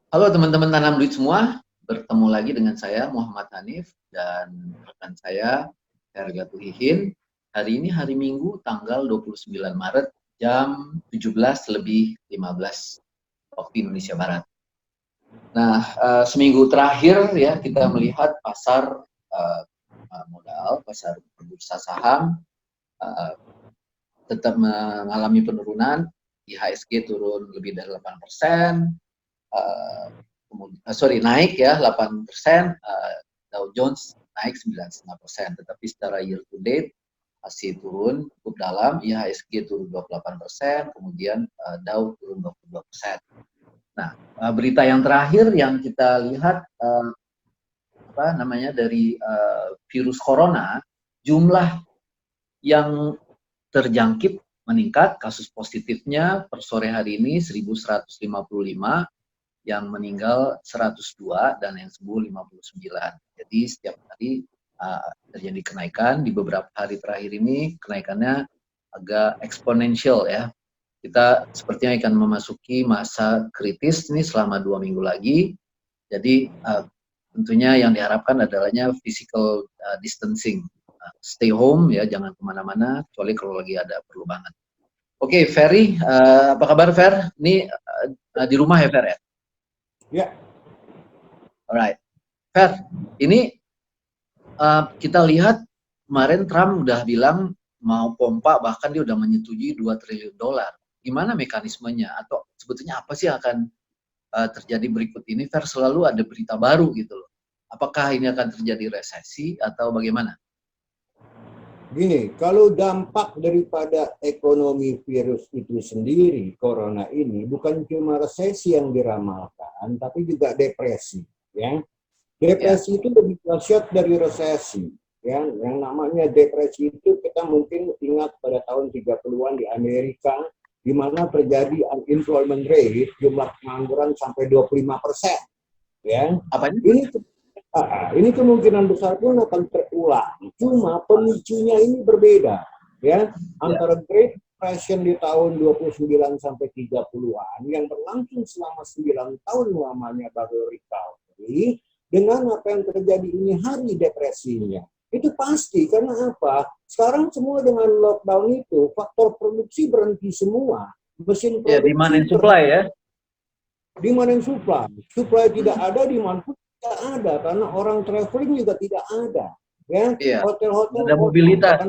Halo teman-teman tanam duit semua, bertemu lagi dengan saya Muhammad Hanif dan rekan saya Herga Tuhihin. Hari ini hari Minggu tanggal 29 Maret jam 17:15 waktu Indonesia Barat. Nah, seminggu terakhir ya kita melihat pasar modal, pasar bursa saham uh, tetap mengalami penurunan. IHSG turun lebih dari 8%, naik ya 8%, Dow Jones naik 9,5%, tetapi secara year to date masih turun cukup dalam. IHSG turun 28%, kemudian Dow turun 22%. Nah, berita yang terakhir yang kita lihat dari virus corona, jumlah yang terjangkit meningkat, kasus positifnya per sore hari ini 1.155, yang meninggal 102 dan yang sembuh 59. Jadi setiap hari terjadi kenaikan. Di beberapa hari terakhir ini kenaikannya agak eksponensial ya. Kita sepertinya akan memasuki masa kritis nih selama 2 minggu lagi. Jadi tentunya yang diharapkan adalahnya physical distancing. Stay home ya, jangan kemana-mana, kecuali kalau lagi ada perlu banget. Oke, Ferry, apa kabar Fer? Ini di rumah ya Fer ya? Ya, Alright, Fer, ini kita lihat kemarin Trump udah bilang mau pompa, bahkan dia udah menyetujui 2 triliun dolar. Gimana mekanismenya? Atau sebetulnya apa sih yang akan terjadi berikut ini? Fer, selalu ada berita baru gitu loh. Apakah ini akan terjadi resesi atau bagaimana? gini, kalau dampak daripada ekonomi virus itu sendiri, corona ini, bukan cuma resesi yang diramalkan, tapi juga depresi. Ya, Ya, depresi itu lebih dahsyat dari resesi. Ya, yang namanya depresi itu kita mungkin ingat pada tahun 30-an di Amerika, di mana terjadi unemployment rate, jumlah pengangguran sampai 25%. Ya, apa ini? ini ini kemungkinan besar pun akan terulang. Cuma pemicunya ini berbeda, ya, Ya, antara Great Depression di tahun 29 sampai 30-an yang berlangsung selama 9 tahun lamanya baru recovery, dengan apa yang terjadi ini hari depresinya. Itu pasti, karena apa? Sekarang semua dengan lockdown itu, faktor produksi berhenti semua. Mesin ya demand produksi and supply ya. demand and supply. Supply tidak Hmm. ada, demand pun tidak ada, karena orang traveling juga tidak ada. Ya, Iya, nggak hotel-hotel ada kosong, mobilitas.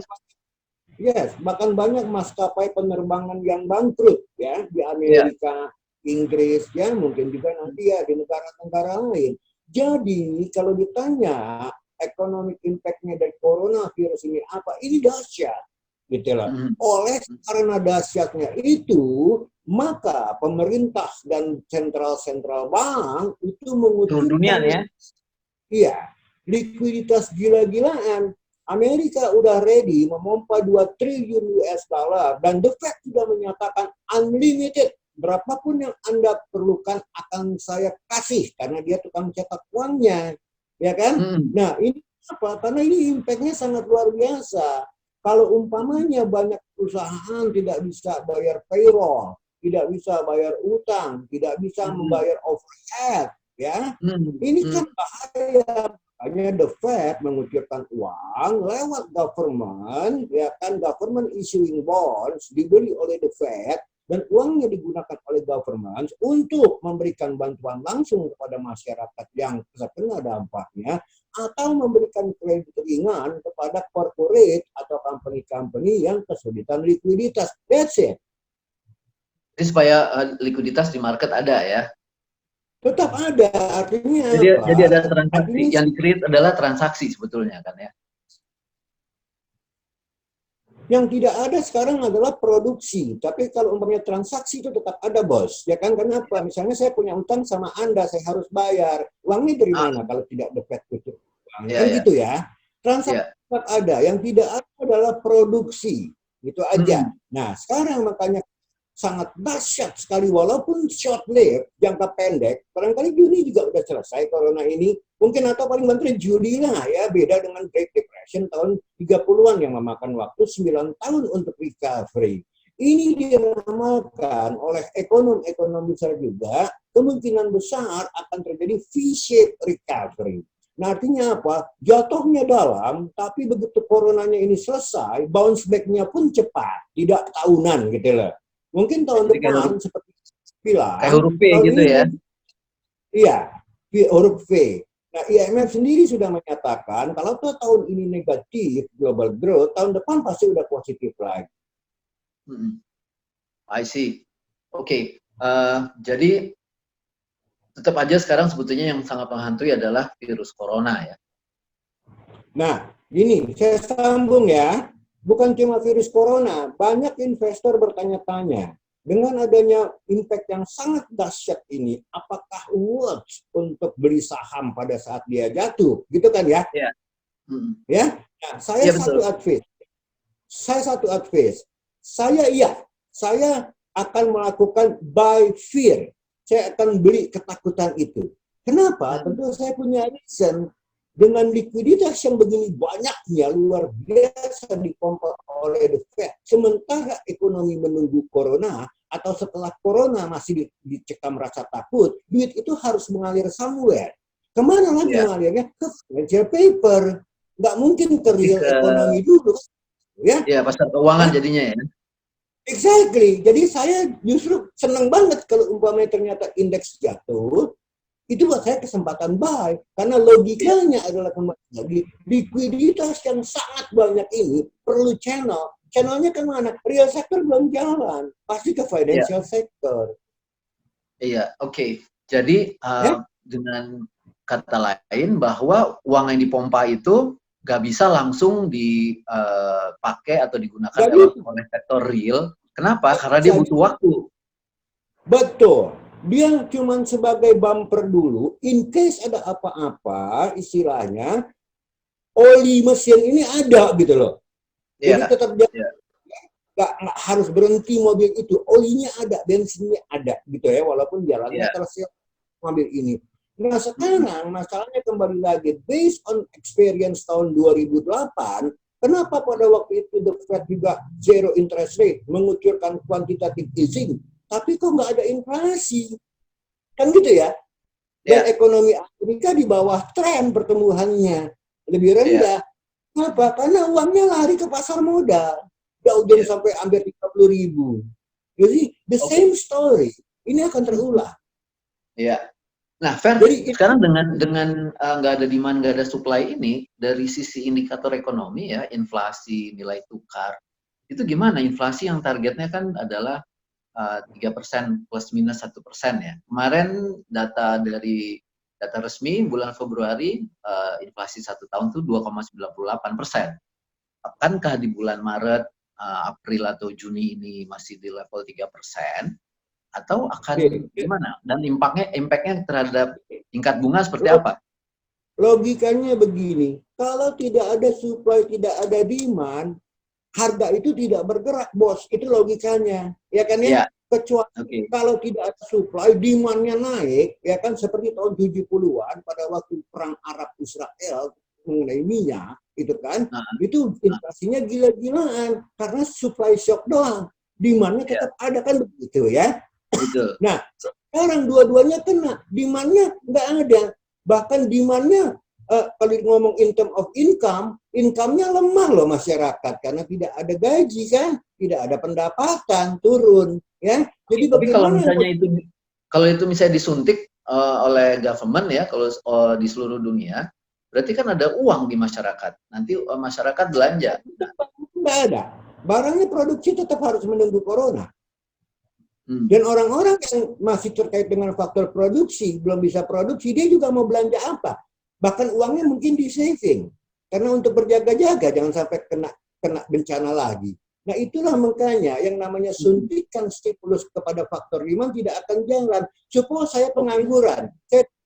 bahkan banyak maskapai penerbangan yang bangkrut ya di Iya, Amerika, Inggris, ya mungkin juga nanti ya di negara-negara lain. Jadi kalau ditanya economic impact-nya dari coronavirus ini apa, ini dahsyat gitu loh. hmm. Oleh karena dahsyatnya itu, maka pemerintah dan sentral-sentral bank itu Seluruh dunia mengucurkan nih ya. iya, likuiditas gila-gilaan. Amerika udah ready memompa 2 triliun US dollar dan The Fed sudah menyatakan unlimited. Berapapun yang Anda perlukan akan saya kasih karena dia tukang cetak uangnya. Ya kan? Hmm. Nah, ini apa? Karena ini impact-nya sangat luar biasa. Kalau umpamanya banyak perusahaan tidak bisa bayar payroll, tidak bisa bayar utang, tidak bisa Hmm. membayar overhead, ya. Hmm. Ini Hmm. kan bahaya. Hanya The Fed mengucurkan uang lewat government, ya kan, government issuing bonds dibeli oleh The Fed dan uangnya digunakan oleh government untuk memberikan bantuan langsung kepada masyarakat yang terkena dampaknya atau memberikan kredit ringan kepada corporate atau company-company yang kesulitan likuiditas. That's it. Jadi supaya likuiditas di market ada ya. Tetap ada, artinya Jadi ada apa? transaksi, Artinya yang di-create adalah transaksi sebetulnya kan ya. yang tidak ada sekarang adalah produksi. Tapi kalau umpamanya transaksi itu tetap ada, bos. Ya kan? Kenapa? Misalnya saya punya utang sama Anda, saya harus bayar. Uangnya dari Ah, mana kalau tidak dapat itu? ya Kan ya gitu ya. Transaksi ya. tetap ada. Yang tidak ada adalah produksi. Itu aja. Hmm. Nah, sekarang makanya sangat dahsyat sekali walaupun short lived, jangka pendek. Barangkali Juni juga udah selesai corona ini. Mungkin atau paling banter Juli lah ya, beda dengan Great Depression tahun 30-an yang memakan waktu 9 tahun untuk recovery. Ini diramalkan oleh ekonom-ekonom besar juga kemungkinan besar akan terjadi V-shaped recovery. Nah, artinya apa? Jatuhnya dalam, tapi begitu coronanya ini selesai, bounce back-nya pun cepat, tidak tahunan gitu loh. Mungkin tahun Jadi depan seperti kayak bilang, huruf P tahun gitu ini ya. iya, huruf V. Nah, IMF sendiri sudah menyatakan kalau tuh tahun ini negatif global growth, tahun depan pasti udah positif lagi. I see. Oke. Jadi tetap aja sekarang sebetulnya yang sangat menghantui adalah virus corona ya. Nah, gini, saya sambung ya. Bukan cuma virus corona, banyak investor bertanya-tanya. Dengan adanya impact yang sangat dahsyat ini, apakah worth untuk beli saham pada saat dia jatuh? Gitu kan ya? Ya. Ya. Nah, Ya, betul. Satu advice. Saya akan melakukan buy fear. Saya akan beli ketakutan itu. Kenapa? Tentu saya punya reason. Dengan likuiditas yang begini banyaknya, luar biasa dipompa oleh The Fed. Sementara ekonomi menunggu corona, atau setelah corona masih dicekam rasa takut, duit itu harus mengalir somewhere. Kemana lagi mengalirnya? Ke financial paper. Nggak mungkin ke real ekonomi dulu. Ya, pasar keuangan jadinya ya. Exactly. Jadi saya justru senang banget kalau umpamanya ternyata indeks jatuh, itu buat saya kesempatan buy. Karena logikanya adalah kembali lagi, likuiditas yang sangat banyak ini perlu channel. Channelnya kemana? Real sector belum jalan. Pasti ke financial sector. Iya, oke. Jadi dengan kata lain bahwa uang yang dipompa itu nggak bisa langsung dipakai atau digunakan oleh sektor real. Kenapa? Karena dia butuh waktu. Betul. Dia cuma sebagai bumper dulu, in case ada apa-apa, istilahnya, oli mesin ini ada gitu loh. Jadi tetap nggak harus berhenti mobil itu, olinya ada, bensinnya ada gitu ya, walaupun jalannya tersiap mobil ini. Nah sekarang masalahnya kembali lagi, based on experience tahun 2008, kenapa pada waktu itu The Fed juga zero interest rate, mengucurkan quantitative easing, tapi kok nggak ada inflasi? Kan gitu ya? Dan ekonomi Amerika di bawah tren pertumbuhannya, lebih rendah. Kenapa? Karena uangnya lari ke pasar modal. Dow Jones sampai hampir 30.000. Jadi the same story. Ini akan terulang. Iya. Nah, Fer, sekarang dengan nggak ada demand, nggak ada supply ini, dari sisi indikator ekonomi ya, inflasi, nilai tukar, itu gimana? Inflasi yang targetnya kan adalah 3% plus minus 1% ya. Kemarin data resmi bulan Februari, inflasi 1 tahun itu 2,98%. Akankah di bulan Maret, April atau Juni ini masih di level 3%? Atau akan gimana? Dan impact-nya terhadap tingkat bunga seperti apa? Logikanya begini, kalau tidak ada supply, tidak ada demand, harga itu tidak bergerak, bos. Itu logikanya, ya kan ya? Kecuali kalau tidak ada supply, demand-nya naik, ya kan, seperti tahun 70-an pada waktu perang Arab Israel mengenai minyak, itu kan, itu inflasinya gila-gilaan karena supply shock doang, demand-nya tetap ada, kan begitu ya. Nah, sekarang dua-duanya kena, demand-nya nggak ada, bahkan demand-nya kalau ngomong in term of income-nya lemah loh masyarakat karena tidak ada gaji kan, tidak ada pendapatan, turun ya. Jadi tapi kalau itu misalnya disuntik oleh government ya, kalau di seluruh dunia, berarti kan ada uang di masyarakat. Nanti masyarakat belanja. Nggak ada. Barangnya produksi tetap harus menunggu corona. Dan orang-orang yang masih terkait dengan faktor produksi, belum bisa produksi, dia juga mau belanja apa? Bahkan uangnya mungkin di saving. Karena untuk berjaga-jaga, jangan sampai kena bencana lagi. Nah itulah makanya yang namanya suntikan stimulus kepada faktor demand tidak akan jalan. Suppose saya pengangguran,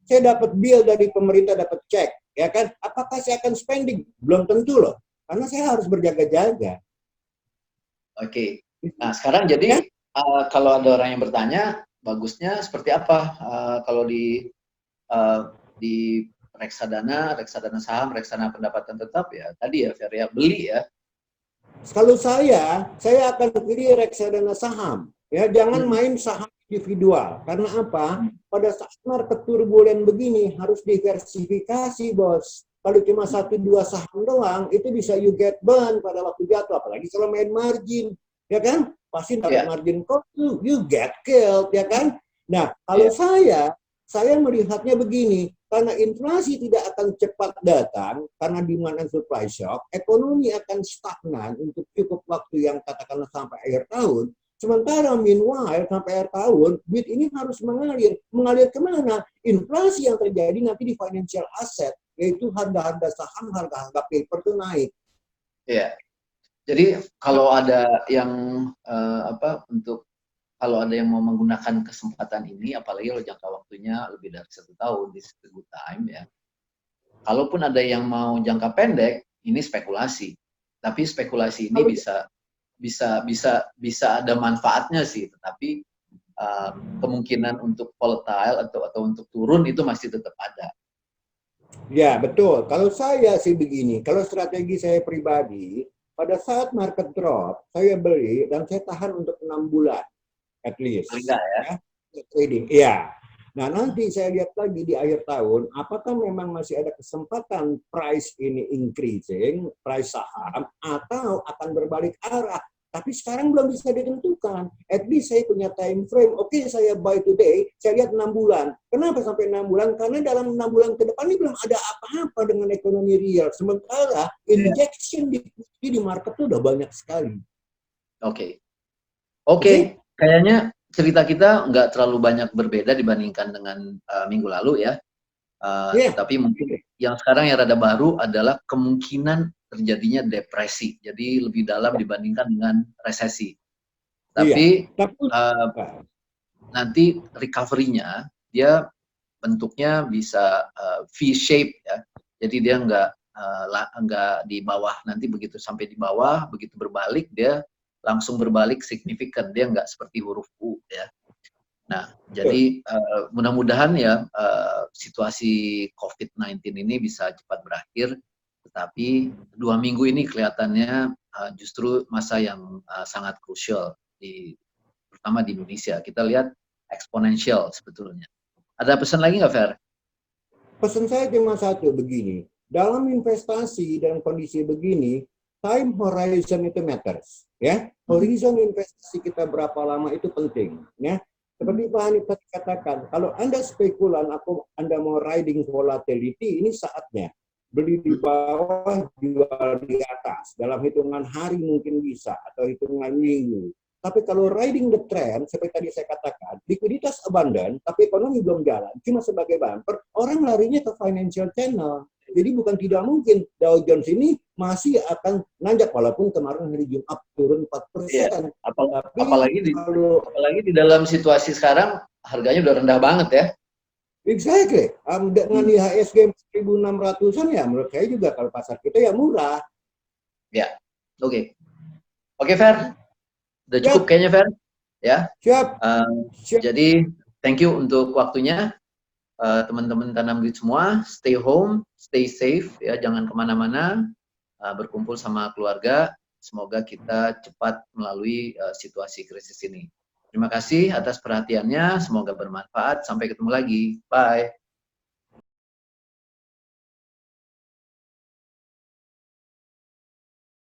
saya dapat bill dari pemerintah, dapat cek, ya kan? Apakah saya akan spending? Belum tentu loh, karena saya harus berjaga-jaga. Oke. Nah sekarang jadi kalau ada orang yang bertanya, bagusnya seperti apa kalau di reksadana saham, reksadana pendapatan tetap ya tadi ya Fer ya, beli ya. Kalau saya akan pilih reksadana saham. Ya, jangan main saham individual. Karena apa? Pada saat market turbulen begini harus diversifikasi, bos. Kalau cuma 1-2 saham doang, itu bisa you get burn pada waktu jatuh. Apalagi kalau main margin, ya kan? Pasti dapat margin call, you get killed, ya kan? Nah, kalau saya melihatnya begini, karena inflasi tidak akan cepat datang, karena demand and supply shock, ekonomi akan stagnan untuk cukup waktu yang katakanlah sampai akhir tahun. Sementara meanwhile sampai akhir tahun, duit ini harus mengalir. Mengalir kemana? Inflasi yang terjadi nanti di financial asset, yaitu harga-harga saham, harga-harga paper itu naik. Iya. Jadi kalau ada yang kalau ada yang mau menggunakan kesempatan ini, apalagi kalau jangka waktunya lebih dari 1 tahun, this is a good time ya. Kalaupun ada yang mau jangka pendek, ini spekulasi. Tapi spekulasi ini bisa ada manfaatnya sih, tetapi kemungkinan untuk volatile atau untuk turun itu masih tetap ada. Ya, betul. Kalau saya sih begini, kalau strategi saya pribadi, pada saat market drop, saya beli dan saya tahan untuk 6 bulan. At least. Enggak ya? Trading. Iya. Nah, nanti saya lihat lagi di akhir tahun, apakah memang masih ada kesempatan price ini increasing, price saham, atau akan berbalik arah. Tapi sekarang belum bisa ditentukan. At least saya punya time frame. Oke, saya buy today, saya lihat 6 bulan. Kenapa sampai 6 bulan? Karena dalam 6 bulan ke depan ini belum ada apa-apa dengan ekonomi real. Sementara injection di market itu udah banyak sekali. Oke. Kayaknya cerita kita nggak terlalu banyak berbeda dibandingkan dengan minggu lalu ya. Tapi mungkin yang sekarang yang rada baru adalah kemungkinan terjadinya depresi. Jadi lebih dalam dibandingkan dengan resesi. Tapi nanti recovery-nya dia bentuknya bisa V-shape ya. Jadi dia nggak di bawah, nanti begitu sampai di bawah, begitu berbalik dia langsung berbalik signifikan, dia nggak seperti huruf U ya. Nah, jadi mudah-mudahan ya situasi COVID-19 ini bisa cepat berakhir, tetapi 2 minggu ini kelihatannya justru masa yang sangat krusial, terutama di Indonesia. Kita lihat eksponensial sebetulnya. Ada pesan lagi nggak, Fer? Pesan saya cuma satu, begini. Dalam investasi dalam kondisi begini, time horizon itu matters, ya. Horizon investasi kita berapa lama itu penting, ya. Seperti Pak Hanif tadi katakan, kalau Anda spekulan, Anda mau riding volatility, ini saatnya. Beli di bawah, jual di atas. Dalam hitungan hari mungkin bisa, atau hitungan minggu. Tapi kalau riding the trend, seperti tadi saya katakan, likuiditas abundant, tapi ekonomi belum jalan, cuma sebagai bumper, orang larinya ke financial channel. Jadi bukan tidak mungkin Dow Jones ini masih akan nanjak, walaupun kemarin hari Jumat turun 4%. Iya. Apalagi di dalam situasi sekarang harganya udah rendah banget ya. Exactly. Dengan IHSG 1.600-an ya menurut saya juga kalau pasar kita ya murah. Ya, oke. Oke, Fer. Udah cukup kayaknya, Fer. Ya. Siap. Jadi, thank you untuk waktunya. Teman-teman Tanam Duit semua, stay home, stay safe, ya, jangan kemana-mana, berkumpul sama keluarga. Semoga kita cepat melalui situasi krisis ini. Terima kasih atas perhatiannya, semoga bermanfaat. Sampai ketemu lagi. Bye.